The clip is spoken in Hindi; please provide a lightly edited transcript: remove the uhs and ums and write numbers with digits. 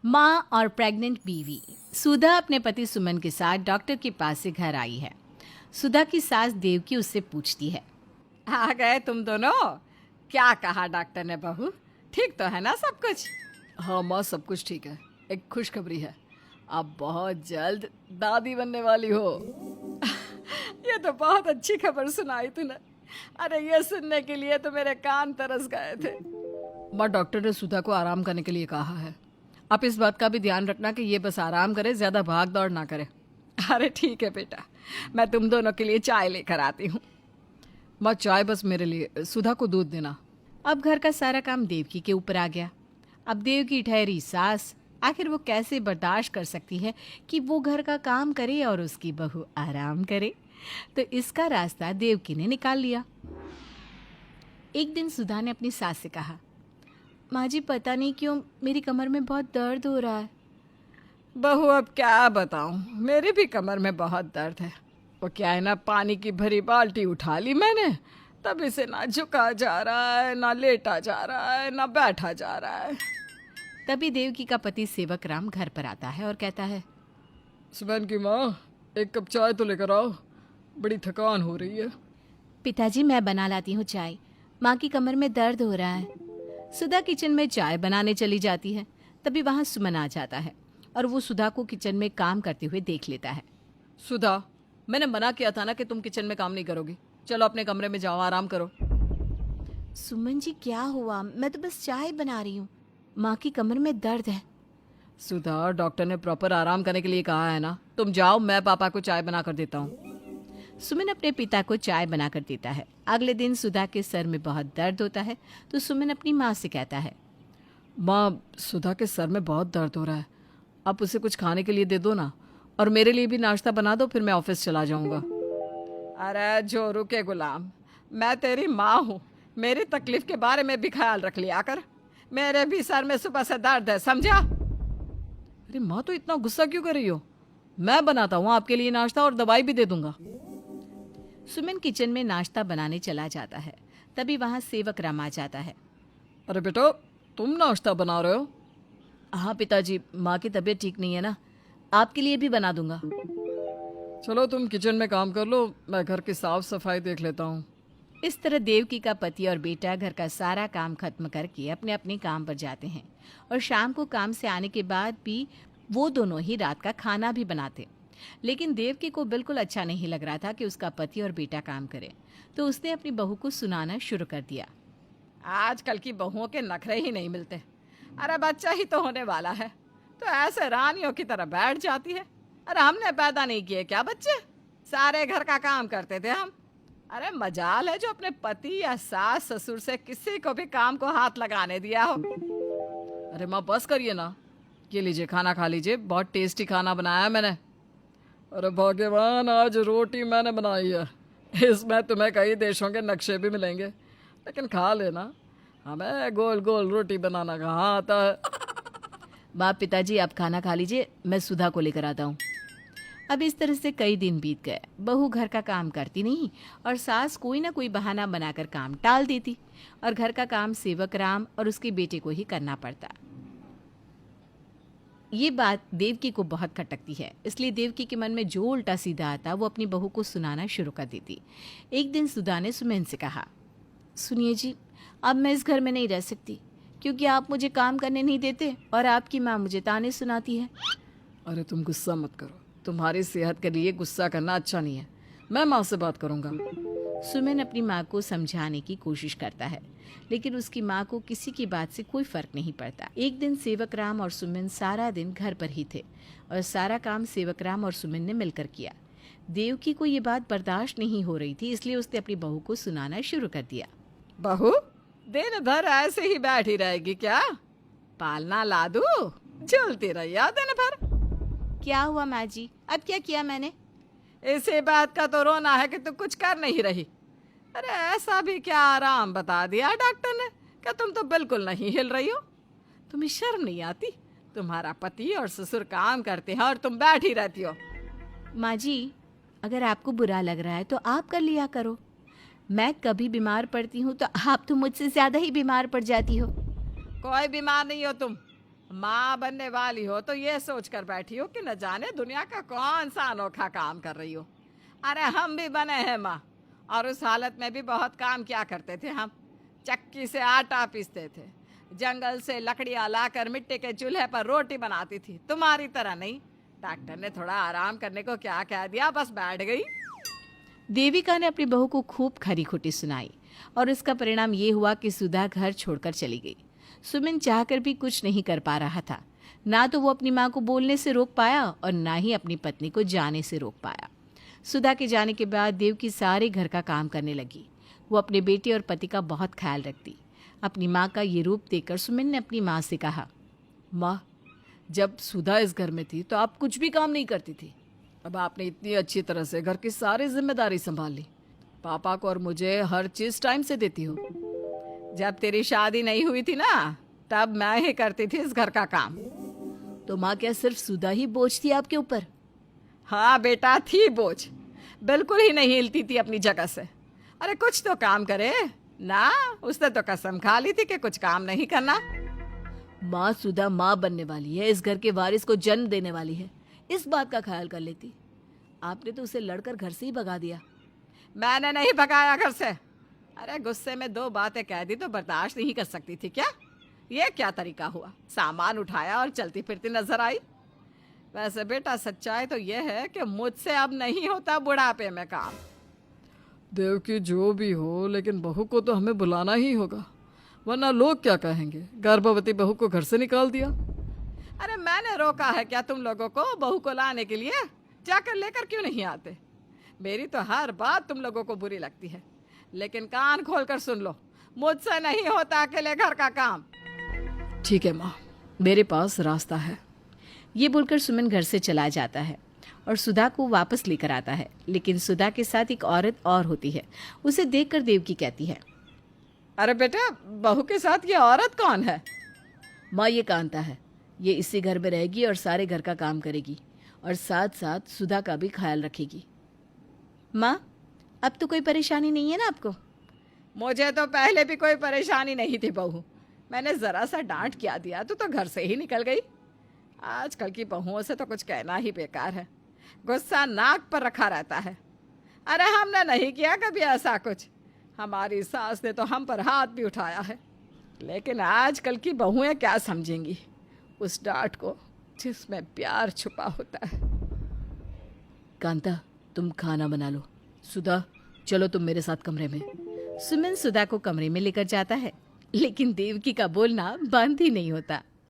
माँ और प्रेग्नेंट बीवी सुधा अपने पति सुमन के साथ डॉक्टर के पास से घर आई है। सुधा की सास देवकी उससे पूछती है, आ गए तुम दोनों। क्या कहा डॉक्टर ने बहू, ठीक तो है ना सब कुछ? हाँ माँ, सब कुछ ठीक है। एक खुशखबरी है, आप बहुत जल्द दादी बनने वाली हो। ये तो बहुत अच्छी खबर सुनाई तूने। अरे ये सुनने के लिए तो मेरे कान तरस गए थे। माँ, डॉक्टर ने सुधा को आराम करने के लिए कहा है। आप इस बात का भी ध्यान रखना कि ये बस आराम करे, ज्यादा भाग दौड़ ना करे। अरे ठीक है बेटा, मैं तुम दोनों के लिए चाय लेकर आती हूँ। माँ, चाय बस मेरे लिए, सुधा को दूध देना। अब घर का सारा काम देवकी के ऊपर आ गया। अब देवकी ठहरी सास, आखिर वो कैसे बर्दाश्त कर सकती है कि वो घर का काम करे और उसकी बहू आराम करे। तो इसका रास्ता देवकी ने निकाल लिया। एक दिन सुधा ने अपनी सास से कहा, माँ जी पता नहीं क्यों मेरी कमर में बहुत दर्द हो रहा है। बहू अब क्या बताऊं, मेरे भी कमर में बहुत दर्द है। वो क्या है ना, पानी की भरी बाल्टी उठा ली मैंने, तब इसे ना झुका जा रहा है, ना लेटा जा रहा है, ना बैठा जा रहा है। तभी देवकी का पति सेवक राम घर पर आता है और कहता है, सुबह की माँ, एक कप चाय तो लेकर आओ, बड़ी थकान हो रही है। पिताजी मैं बना लाती हूँ चाय, माँ की कमर में दर्द हो रहा है। सुधा किचन में चाय बनाने चली जाती है। तभी वहाँ सुमन आ जाता है और वो सुधा को किचन में काम करते हुए देख लेता है। सुधा, मैंने मना किया था ना कि तुम किचन में काम नहीं करोगी। चलो अपने कमरे में जाओ, आराम करो। सुमन जी क्या हुआ, मैं तो बस चाय बना रही हूँ, माँ की कमर में दर्द है। सुधा, डॉक्टर ने प्रॉपर आराम करने के लिए कहा है ना, तुम जाओ, मैं पापा को चाय बना कर देता हूँ। सुमन अपने पिता को चाय बनाकर देता है। अगले दिन सुधा के सर में बहुत दर्द होता है तो सुमन अपनी माँ से कहता है, माँ, सुधा के सर में बहुत दर्द हो रहा है, आप उसे कुछ खाने के लिए दे दो ना, और मेरे लिए भी नाश्ता बना दो, फिर मैं ऑफिस चला जाऊंगा। अरे जोरू के गुलाम, मैं तेरी माँ हूँ, मेरी तकलीफ के बारे में भी ख्याल रख लिया कर। मेरे भी सर में सुबह से दर्द है, समझा? अरे माँ, तो इतना गुस्सा क्यों कर रही हो? मैं बनाता हूँ आपके लिए नाश्ता और दवाई भी दे दूंगा। सुमन किचन में नाश्ता बनाने चला जाता है। तभी वहाँ सेवक राम आ जाता है। अरे बेटा, तुम नाश्ता बना रहे हो? हाँ पिताजी, माँ की तबीयत ठीक नहीं है ना, आपके लिए भी बना दूंगा। चलो तुम किचन में काम कर लो, मैं घर की साफ सफाई देख लेता हूँ। इस तरह देवकी का पति और बेटा घर का सारा काम खत्म करके अपने अपने काम पर जाते हैं और शाम को काम से आने के बाद भी वो दोनों ही रात का खाना भी बनाते। लेकिन देवकी को बिल्कुल अच्छा नहीं लग रहा था कि उसका पति और बेटा काम करे, तो उसने अपनी बहू को सुनाना शुरू कर दिया। आजकल की बहुओं के नखरे ही नहीं मिलते। अरे बच्चा ही तो होने वाला है, तो ऐसे रानियों की तरह बैठ जाती है। अरे हमने पैदा नहीं किए क्या बच्चे? सारे घर का काम करते थे हम। अरे मजाल है जो अपने पति या सास ससुर से किसी को भी काम को हाथ लगाने दिया हो। अरे माँ बस करिए ना, ये लीजिए खाना खा लीजिए, बहुत टेस्टी खाना बनाया है मैंने। अरे भगवान, आज रोटी मैंने बनाई है, इसमें तुम्हें कई देशों के नक्शे भी मिलेंगे, लेकिन खा लेना, हमें गोल गोल रोटी बनाना कहाँ आता है। बाप पिताजी आप खाना खा लीजिए, मैं सुधा को लेकर आता हूँ। अब इस तरह से कई दिन बीत गए। बहू घर का काम करती नहीं और सास कोई ना कोई बहाना बनाकर काम टाल देती और घर का काम सेवक राम और उसके बेटे को ही करना पड़ता। ये बात देवकी को बहुत खटकती है, इसलिए देवकी के मन में जो उल्टा सीधा आता वो अपनी बहू को सुनाना शुरू कर देती। एक दिन सुधा ने सुमन से कहा, सुनिए जी, अब मैं इस घर में नहीं रह सकती क्योंकि आप मुझे काम करने नहीं देते और आपकी माँ मुझे ताने सुनाती है। अरे तुम गुस्सा मत करो, तुम्हारी सेहत के लिए गुस्सा करना अच्छा नहीं है, मैं माँ से बात करूँगा। सुमन अपनी माँ को समझाने की कोशिश करता है, लेकिन उसकी माँ को किसी की बात से कोई फर्क नहीं पड़ता। एक दिन सेवक राम और सुमन सारा दिन घर पर ही थे और सारा काम सेवक राम और सुमन ने मिलकर किया। देवकी को ये बात बर्दाश्त नहीं हो रही थी, इसलिए उसने अपनी बहू को सुनाना शुरू कर दिया। बहू, दिन भर ऐसे ही बैठी रहेगी क्या? पालना ला दूं? चलती रही दिन भर। क्या हुआ माँ जी, अब क्या किया मैंने? इसी बात का तो रोना है कि तू कुछ कर नहीं रही। अरे ऐसा भी क्या आराम बता दिया डॉक्टर ने कि तुम तो बिल्कुल नहीं हिल रही हो। तुम्हें शर्म नहीं आती? तुम्हारा पति और ससुर काम करते हैं और तुम बैठी रहती हो। माँ जी, अगर आपको बुरा लग रहा है तो आप कर लिया करो। मैं कभी बीमार पड़ती हूँ तो आप तो मुझसे ज्यादा ही बीमार पड़ जाती हो। कोई बीमार नहीं हो तुम, माँ बनने वाली हो तो ये सोच कर बैठी हो कि न जाने दुनिया का कौन सा अनोखा काम कर रही हो। अरे हम भी बने हैं माँ, और उस हालत में भी बहुत काम किया करते थे हम। चक्की से आटा पीसते थे, जंगल से लकड़ियाँ लाकर मिट्टी के चूल्हे पर रोटी बनाती थी। तुम्हारी तरह नहीं, डॉक्टर ने थोड़ा आराम करने को क्या कह दिया, बस बैठ गई। देविका ने अपनी बहू को खूब खरी खोटी सुनाई और इसका परिणाम ये हुआ कि सुधा घर छोड़कर चली गई। सुमिन चाहकर भी कुछ नहीं कर पा रहा था। ना तो वो अपनी माँ को बोलने से रोक पाया और ना ही अपनी पत्नी को जाने से रोक पाया। सुधा के जाने के बाद देवकी सारे घर का काम करने लगी। वो अपने बेटे और पति का बहुत ख्याल रखती। अपनी माँ का ये रूप देखकर सुमिन ने अपनी माँ से कहा, माँ, जब सुधा इस घर में थी तो आप कुछ भी काम नहीं करती थी। अब आपने इतनी अच्छी तरह से घर की सारी जिम्मेदारी संभाल ली। पापा को और मुझे हर चीज टाइम से देती हो। जब तेरी शादी नहीं हुई थी ना, तब मैं ही करती थी इस घर का काम। तो माँ, क्या सिर्फ सुधा ही बोझ थी आपके ऊपर? हाँ बेटा, थी बोझ, बिल्कुल ही नहीं हिलती थी अपनी जगह से। अरे कुछ तो काम करे ना, उसने तो कसम खा ली थी कि कुछ काम नहीं करना। माँ, सुधा माँ बनने वाली है, इस घर के वारिस को जन्म देने वाली है, इस बात का ख्याल कर लेती। आपने तो उसे लड़कर घर से ही भगा दिया। मैंने नहीं भगाया घर से। अरे गुस्से में दो बातें कह दी तो बर्दाश्त नहीं कर सकती थी क्या? ये क्या तरीका हुआ? सामान उठाया और चलती फिरती नजर आई। वैसे बेटा, सच्चाई तो ये है कि मुझसे अब नहीं होता बुढ़ापे में काम। देवकी जो भी हो, लेकिन बहू को तो हमें बुलाना ही होगा, वरना लोग क्या कहेंगे, गर्भवती बहू को घर से निकाल दिया। अरे मैंने रोका है क्या तुम लोगों को बहू को लाने के लिए? जाकर लेकर क्यों नहीं आते? मेरी तो हर बात तुम लोगों को बुरी लगती है, लेकिन कान खोलकर सुन लो, मुझसे नहीं होता अकेले घर का काम। ठीक है माँ, मेरे पास रास्ता है। ये बोलकर सुमन घर से चला जाता है और सुधा को वापस लेकर आता है। लेकिन सुधा के साथ एक औरत और होती है। उसे देखकर देवकी कहती है, अरे बेटा, बहू के साथ ये औरत कौन है? माँ, ये कांता है। ये इसी घर में रहेगी और सारे घर का काम करेगी और साथ साथ सुधा का भी ख्याल रखेगी। माँ, अब तो कोई परेशानी नहीं है ना आपको? मुझे तो पहले भी कोई परेशानी नहीं थी बहू। मैंने जरा सा डांट क्या दिया तो घर से ही निकल गई। आजकल की बहुओं से तो कुछ कहना ही बेकार है, गुस्सा नाक पर रखा रहता है। अरे हमने नहीं किया कभी ऐसा कुछ, हमारी सास ने तो हम पर हाथ भी उठाया है। लेकिन आजकल की बहुएं क्या समझेंगी उस डांट को जिसमें प्यार छुपा होता है। कांता, तुम खाना बना लो। सुधा, चलो तुम मेरे साथ कमरे में। सुमन सुधा को कमरे में लेकर जाता है, लेकिन देवकी का बोलना बंद ही नहीं होता।